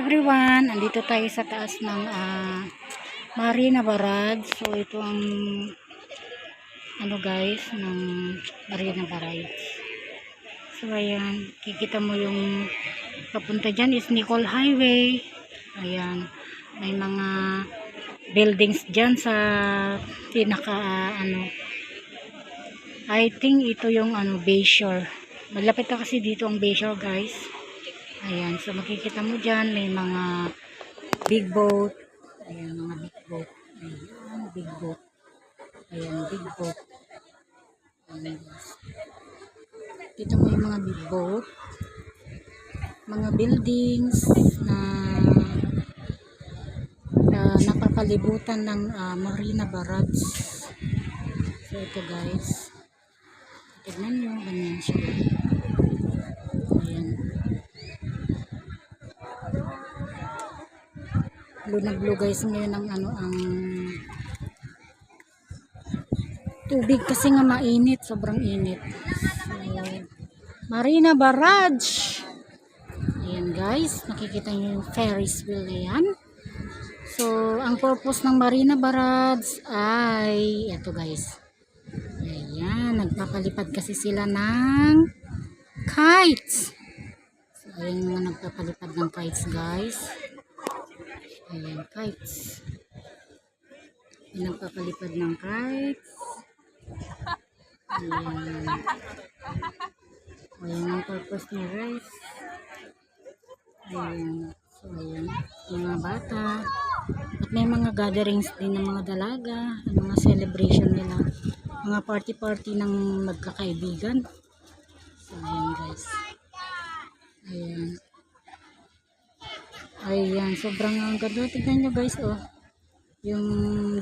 everyone! Andito tayo sa taas ng Marina Barrage. So ito ang guys ng Marina Barrage. So ayan, kikita mo yung papunta dyan is Nicole Highway. Ayan, may mga buildings dyan sa pinaka I think ito yung Bayshore. Malapit na kasi dito ang Bayshore guys. Ayan, so makikita mo dyan, may mga big boat. Ayan, mga big boat. Ayan, big boat. Ayan, big boat. Ayan. Kita mo yung mga big boat. Mga buildings na napapalibutan ng Marina Barrage. So ito guys. Tignan nyo, ganyan siya. Ayan. Blue na blue guys ngayon ang ang tubig kasi nga mainit, sobrang init. So, Marina Barrage. Ayan guys, nakikita nyo yung Ferris wheel yan. So, ang purpose ng Marina Barrage ay ito guys. Ayan, nagpapalipad kasi sila ng kites. So, ayan mga nagpapalipad ng kites guys. Ayan, kites. Ayan, nagpapalipad ng kites. Ayan. Ayan ang purpose niya guys. Ayan. So, ayan. Mga bata. At may mga gatherings din ng mga dalaga. Mga celebration nila. Mga party-party ng magkakaibigan. So, ayan guys. Ayan. Ayan, sobrang ang ganda. Tignan nyo guys, oh. Yung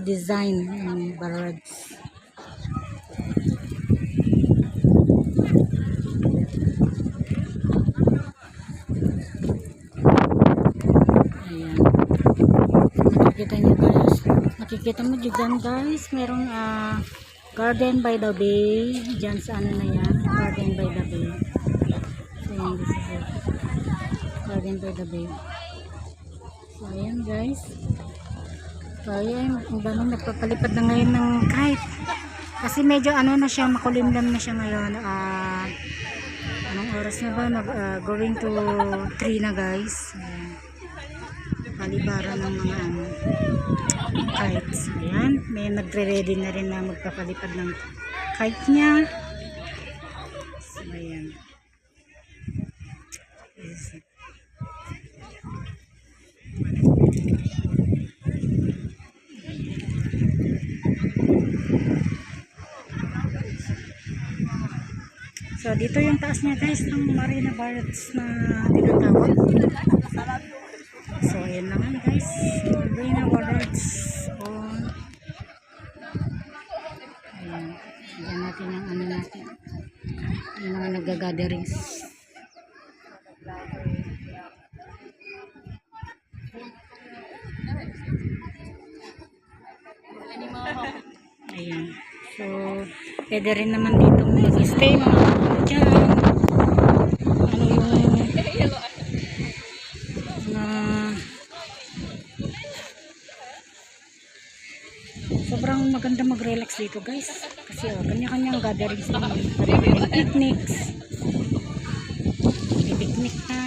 design ng barrage. Ayan. Makikita nyo guys. Makikita mo dyan guys. Merong Garden by the Bay. Dyan sa na yan. Garden by the Bay. So, yan, this is it. Garden by the Bay. So, ayan guys. So, ayan. Ang daming nagpapalipad na ngayon ng kite. Kasi medyo na siya, makulimlim na siya ngayon. Anong oras na ba? Going to 3 na guys. Ayan. Palibara ng mga kites. Ayan. May nagre-ready na rin na magpapalipad ng kite niya. So, ayan. Yes. So, dito yung taas niya guys ng Marina Barrage na tinatawag. So, ayan naman guys. Marina Barrage on. Ayan. Ayan natin ang natin. Yung mga nag-gatherings. Ayan. So, pwede rin naman dito mag-stay mga dyan. Sobrang maganda mag-relax dito guys. Kasi kanya-kanyang gatherings naman. Kanya-kanyang picnics. May picnic na.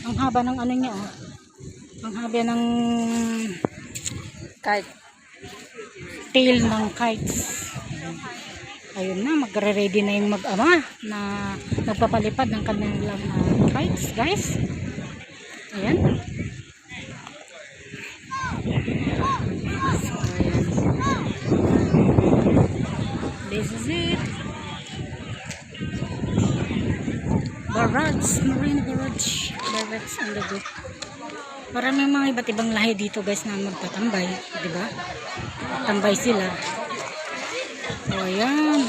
Ang haba ng niya ang haba ng kite. Tail ng kites. Ayun na, magre-ready na yung mag-ama na magpapalipad ng kanilang kites guys. Ayan. So, ayan. This is it. Barrage, Marina Barrage. Barrage on the go. Maraming mga iba't ibang lahi dito guys na magtatambay, di ba? Tambay sila. So ayan,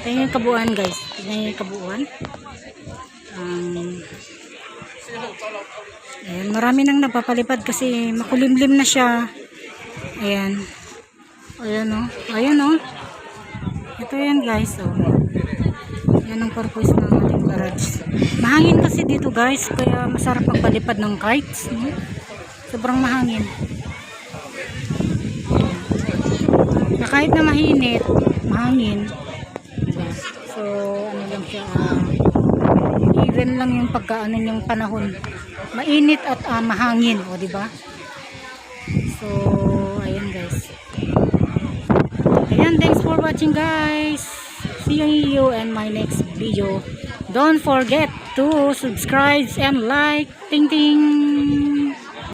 tingnan yung kabuuan guys. Tingnan yung kabuuan. Ayan, marami nang napapalipad kasi makulimlim na siya. Ayan. Ayan o. Ayan o. Ito yan guys o. Yan ang purpose ng ating garage. Mahangin kasi dito guys, kaya masarap magpalipad ng kites. Sobrang mahangin. Na kahit na mahangin. So, ano lang siya, even lang yung pagkaano yung panahon. Mainit at mahangin, o di ba? So, ayan guys. Ayan, thanks for watching guys. See you in my next video. Don't forget to subscribe and like. Ting ting.